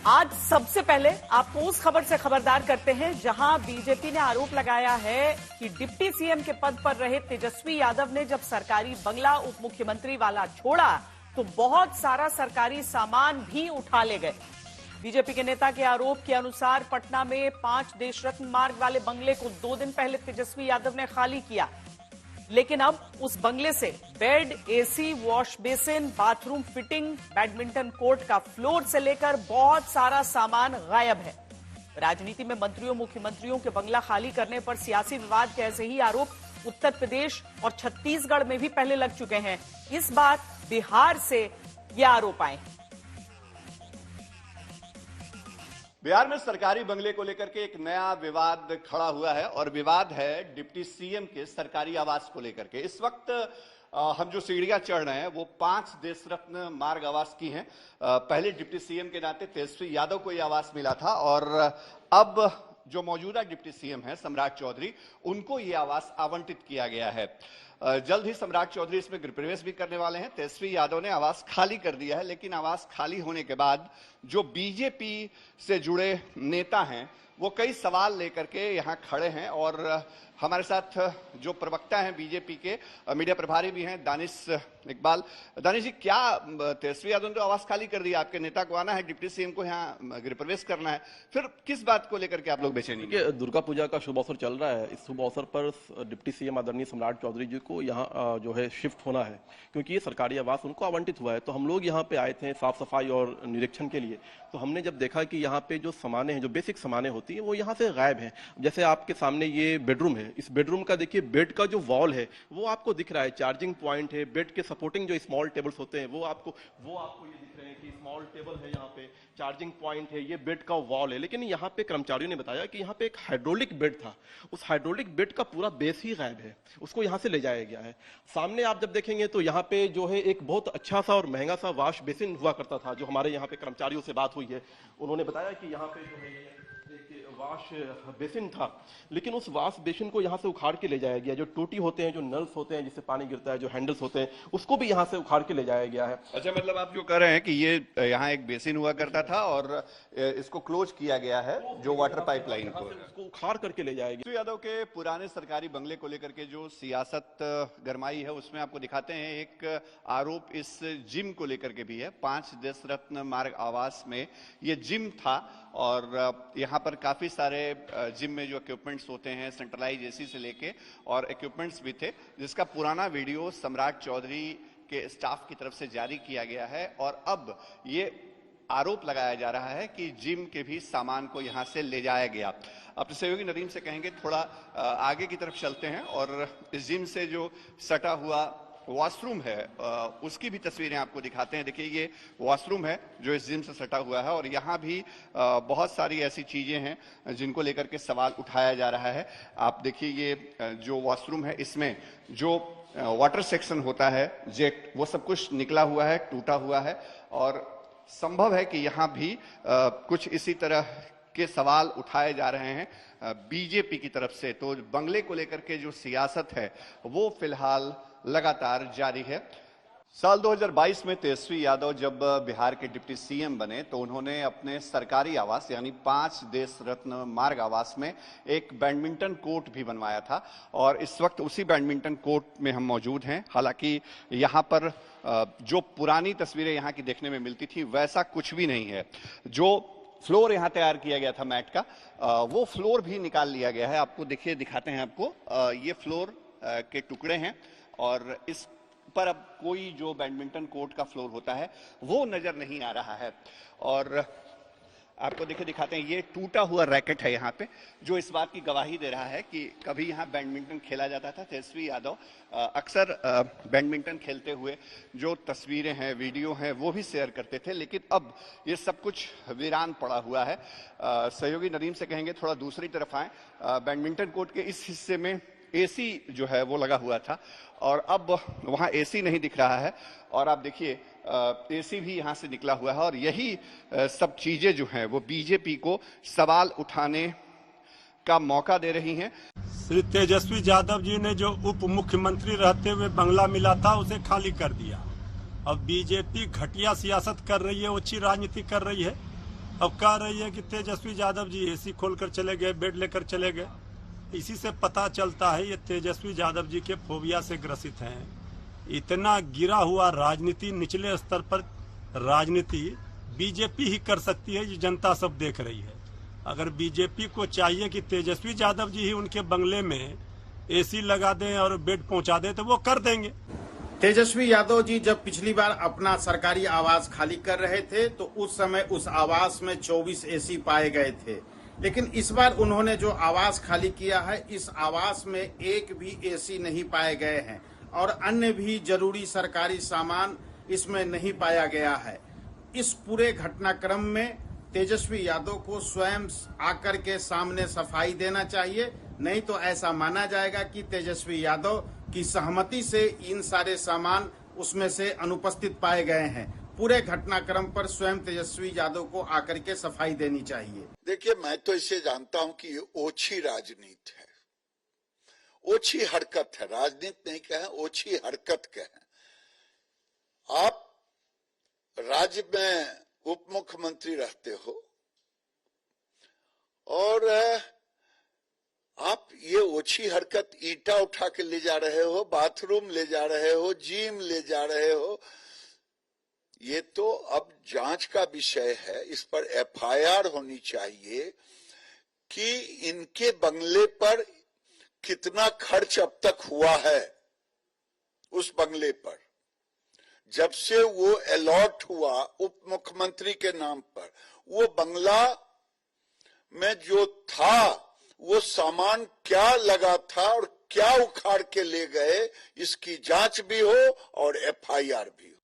आज सबसे पहले आपको उस खबर से खबरदार करते हैं जहां बीजेपी ने आरोप लगाया है कि डिप्टी सीएम के पद पर रहे तेजस्वी यादव ने जब सरकारी बंगला उप मुख्यमंत्री वाला छोड़ा तो बहुत सारा सरकारी सामान भी उठा ले गए। बीजेपी के नेता के आरोप के अनुसार पटना में 5 देश रत्न मार्ग वाले बंगले को 2 दिन पहले तेजस्वी यादव ने खाली किया, लेकिन अब उस बंगले से bed, AC, wash basin, bathroom fitting, badminton court का फ्लोर से लेकर बहुत सारा सामान गायब है। राजनीति में मंत्रियों मुख्यमंत्रियों के बंगला खाली करने पर सियासी विवाद के ऐसे ही आरोप उत्तर प्रदेश और छत्तीसगढ़ में भी पहले लग चुके हैं। इस बार बिहार से ये आरोप आए। बिहार में सरकारी बंगले को लेकर के एक नया विवाद खड़ा हुआ है और विवाद है डिप्टी सीएम के सरकारी आवास को लेकर के। इस वक्त हम जो सीढ़ियां चढ़ रहे हैं वो 5 देश रत्न मार्ग आवास की हैं। पहले डिप्टी सीएम के नाते तेजस्वी यादव को यह आवास मिला था और अब जो मौजूदा डिप्टी सीएम है सम्राट चौधरी, उनको यह आवास आवंटित किया गया है। जल्द ही सम्राट चौधरी इसमें गृह प्रवेश भी करने वाले हैं। तेजस्वी यादव ने आवास खाली कर दिया है, लेकिन आवास खाली होने के बाद जो बीजेपी से जुड़े नेता हैं वो कई सवाल लेकर के यहाँ खड़े हैं और हमारे साथ जो प्रवक्ता हैं बीजेपी के, मीडिया प्रभारी भी हैं, दानिश इकबाल। दानिश जी, क्या तेजस्वी यादव ने तो आवास खाली कर दिया, आपके नेता को आना है, डिप्टी सीएम को यहाँ गृह प्रवेश करना है, फिर किस बात को लेकर के आप लोग बेचैनी हैं? दुर्गा पूजा का शुभ अवसर चल रहा है। इस शुभ अवसर पर डिप्टी सीएम आदरणीय सम्राट चौधरी जी को यहाँ जो है शिफ्ट होना है, क्योंकि ये सरकारी आवास उनको आवंटित हुआ है। तो हम लोग यहाँ पे आए थे साफ सफाई और निरीक्षण के लिए। तो हमने जब देखा कि यहाँ पे जो सामानें हैं, जो बेसिक सामानें होती हैं, वो यहाँ से गायब हैं। जैसे आपके सामने ये बेडरूम है, इस बेडरूम का देखिए बेड का जो वॉल है वो आपको दिख रहा है, चार्जिंग पॉइंट है, बेड के सपोर्टिंग जो स्मॉल टेबल्स होते हैं वो आपको ये दिख रहे हैं कि स्मॉल टेबल है, यहाँ पे चार्जिंग पॉइंट है, ये बेड का वॉल है। लेकिन यहाँ पे कर्मचारियों ने बताया कि यहाँ पे एक हाइड्रोलिक बेड था, उस हाइड्रोलिक बेड का पूरा बेस ही गायब है, उसको यहाँ से ले जाया गया है। सामने आप जब देखेंगे तो यहाँ पे जो है एक बहुत अच्छा सा और महंगा सा वॉश बेसिन हुआ करता था। जो हमारे यहाँ पे कर्मचारियों से बात हुई है, उन्होंने बताया कि यहाँ पे जो है एक वॉश बेसिन था, लेकिन उस वॉश बेसिन को यहाँ से उखाड़ के ले जाया गया। जो टूटी होते हैं, जो नल्स होते हैं जिससे पानी गिरता है, जो हैंडल्स होते हैं, उसको भी यहाँ से उखाड़ के ले जाया गया है। अच्छा, मतलब आप जो कह रहे हैं कि ये यहाँ एक बेसिन हुआ करता था और इसको क्लोज किया गया है, जो वाटर पाइपलाइन को उसको उखाड़ करके ले जाएगी। तेजस्वी यादव के पुराने सरकारी बंगले को लेकर के जो सियासत गरमाई है, उसमें आपको दिखाते हैं एक आरोप इस जिम को लेकर के भी है। 5 देश रत्न मार्ग आवास में ये जिम था और यहाँ पर काफी सारे जिम में जो इक्विपमेंट्स होते हैं, सेंट्रलाइज एसी से लेके और इक्विपमेंट्स भी थे, जिसका पुराना वीडियो सम्राट चौधरी के स्टाफ की तरफ से जारी किया गया है। और अब ये आरोप लगाया जा रहा है कि जिम के भी सामान को यहाँ से ले जाया गया। अपने सहयोगी नदीम से कहेंगे थोड़ा आगे की तरफ चलते हैं और इस जिम से जो सटा हुआ वॉशरूम है उसकी भी तस्वीरें आपको दिखाते हैं। देखिए, ये वॉशरूम है जो इस जिम से सटा हुआ है और यहाँ भी बहुत सारी ऐसी चीजें हैं जिनको लेकर के सवाल उठाया जा रहा है। आप देखिए, ये जो वॉशरूम है इसमें जो वाटर सेक्शन होता है, जेट, वो सब कुछ निकला हुआ है, टूटा हुआ है और संभव है कि यहाँ भी कुछ इसी तरह के सवाल उठाए जा रहे हैं बीजेपी की तरफ से। तो बंगले को लेकर के जो सियासत है वो फिलहाल लगातार जारी है। साल 2022 में तेजस्वी यादव जब बिहार के डिप्टी सीएम बने तो उन्होंने अपने सरकारी आवास यानी 5 देश रत्न मार्ग आवास में एक बैडमिंटन कोर्ट भी बनवाया था और इस वक्त उसी बैडमिंटन कोर्ट में हम मौजूद हैं। हालांकि यहाँ पर जो पुरानी तस्वीरें यहाँ की देखने में मिलती थी वैसा कुछ भी नहीं है। जो फ्लोर यहाँ तैयार किया गया था मैट का, वो फ्लोर भी निकाल लिया गया है। आपको देखिए, दिखाते हैं आपको, ये फ्लोर के टुकड़े हैं और इस पर अब कोई जो बैडमिंटन कोर्ट का फ्लोर होता है वो नजर नहीं आ रहा है। और आपको देखिए दिखाते हैं, ये टूटा हुआ रैकेट है यहाँ पे, जो इस बात की गवाही दे रहा है कि कभी यहाँ बैडमिंटन खेला जाता था। तेजस्वी यादव अक्सर बैडमिंटन खेलते हुए जो तस्वीरें हैं, वीडियो हैं, वो भी शेयर करते थे, लेकिन अब ये सब कुछ वीरान पड़ा हुआ है। सहयोगी नदीम से कहेंगे थोड़ा दूसरी तरफ आए। बैडमिंटन कोर्ट के इस हिस्से में एसी जो है वो लगा हुआ था और अब वहां एसी नहीं दिख रहा है और आप देखिए एसी भी यहां से निकला हुआ है और यही सब चीजें जो हैं वो बीजेपी को सवाल उठाने का मौका दे रही हैं। श्री तेजस्वी यादव जी ने जो उप मुख्यमंत्री रहते हुए बंगला मिला था उसे खाली कर दिया। अब बीजेपी घटिया सियासत कर रही है, अच्छी राजनीति कर रही है। अब कह रही है कि तेजस्वी यादव जी एसी खोलकर चले गए, बेड लेकर चले गए। इसी से पता चलता है ये तेजस्वी यादव जी के फोबिया से ग्रसित हैं। इतना गिरा हुआ राजनीति, निचले स्तर पर राजनीति बीजेपी ही कर सकती है, ये जनता सब देख रही है। अगर बीजेपी को चाहिए कि तेजस्वी यादव जी ही उनके बंगले में एसी लगा दें और बेड पहुंचा दें तो वो कर देंगे। तेजस्वी यादव जी जब पिछली बार अपना सरकारी आवास खाली कर रहे थे तो उस समय उस आवास में 24 एसी पाए गए थे, लेकिन इस बार उन्होंने जो आवास खाली किया है, इस आवास में एक भी एसी नहीं पाए गए हैं और अन्य भी जरूरी सरकारी सामान इसमें नहीं पाया गया है। इस पूरे घटनाक्रम में तेजस्वी यादव को स्वयं आकर के सामने सफाई देना चाहिए, नहीं तो ऐसा माना जाएगा कि तेजस्वी यादव की सहमति से इन सारे सामान उसमें से अनुपस्थित पाए गए हैं। पूरे घटनाक्रम पर स्वयं तेजस्वी यादव को आकर के सफाई देनी चाहिए। देखिए, मैं तो इसे जानता हूं कि ये ओछी राजनीति है, ओछी हरकत है, राजनीति नहीं कहें, ओछी हरकत कहें। आप राज्य में उप मुख्यमंत्री रहते हो और आप ये ओछी हरकत ईंटा उठा के ले जा रहे हो, बाथरूम ले जा रहे हो, जिम ले जा रहे हो, ये तो अब जांच का विषय है। इस पर एफआईआर होनी चाहिए कि इनके बंगले पर कितना खर्च अब तक हुआ है। उस बंगले पर जब से वो अलॉट हुआ उप मुख्यमंत्री के नाम पर, वो बंगला में जो था वो सामान क्या लगा था और क्या उखाड़ के ले गए, इसकी जांच भी हो और एफआईआर भी हो।